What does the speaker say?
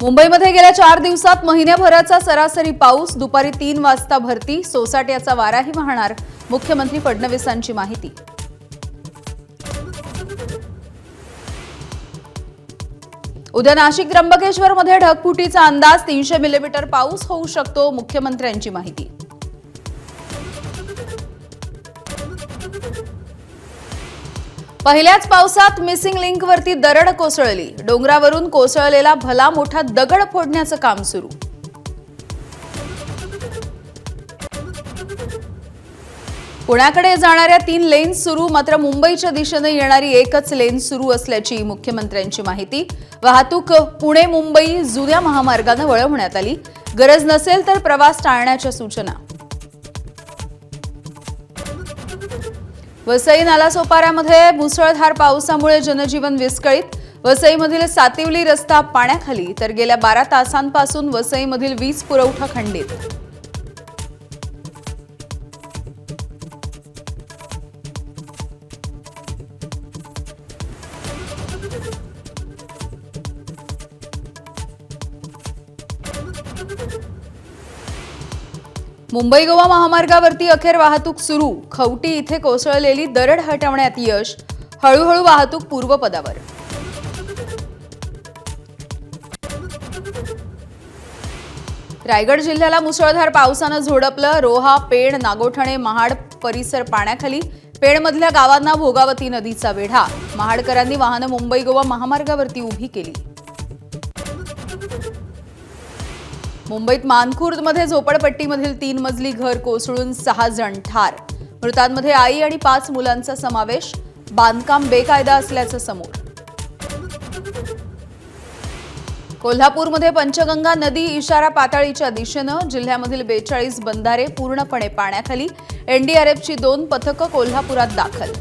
मुंबईमध्ये गेल्या 4 दिवसात महिन्याभराचा सरासरी पाऊस, दुपारी 3 वाजता भरती, सोसाट्याचा वाराही वाहणार, मुख्यमंत्री फडणवीसांची माहिती. उद्या नाशिक त्र्यंबकेश्वरमध्ये ढगफुटीचा अंदाज, 300 मिलीमीटर पाऊस होऊ शकतो, मुख्यमंत्र्यांची माहिती. पहिल्याच पावसात मिसिंग लिंकवरती दरड कोसळली, डोंगरावरून कोसळलेला भला मोठा दगड फोडण्याचं काम सुरू. पुण्याकडे जाणाऱ्या 3 लेन्स सुरू, मात्र मुंबईच्या दिशेने येणारी एकच लेन सुरू असल्याची मुख्यमंत्र्यांची माहिती. वाहतूक पुणे मुंबई जुन्या महामार्गाने वळवण्यात आली, गरज नसेल तर प्रवास टाळण्याच्या सूचना. वसई नालासोपाऱ्यामध्ये मुसळधार पावसामुळे जनजीवन विस्कळीत, वसईमधील सातिवली रस्ता पाण्याखाली, तर गेल्या 12 तासांपासून वसईमधील वीज पुरवठा खंडित. मुंबई गोवा महामार्गावरती अखेर वाहतूक सुरू, खवटी इथे कोसळलेली दरड हटवण्यात यश, हळूहळू वाहतूक पूर्वपदावर. रायगड जिल्ह्याला मुसळधार पावसानं झोडपलं, रोहा, पेण, नागोठणे, महाड परिसर पाण्याखाली, पेणमधल्या गावांना भोगावती नदीचा वेढा, महाडकरांनी वाहनं मुंबई गोवा महामार्गावरती उभी केली. मुंबईत मानखुर्दमध्ये झोपडपट्टीमधील 3 मजली घर कोसळून 6 जण ठार, मृतांमध्ये आई आणि 5 मुलांचा समावेश, बांधकाम बेकायदा असल्याचं समोर. कोल्हापूरमध्ये पंचगंगा नदी इशारा पातळीच्या दिशेनं, जिल्ह्यामधील 42 बंधारे पूर्णपणे पाण्याखाली, एनडीआरएफची 2 पथकं कोल्हापुरात दाखल.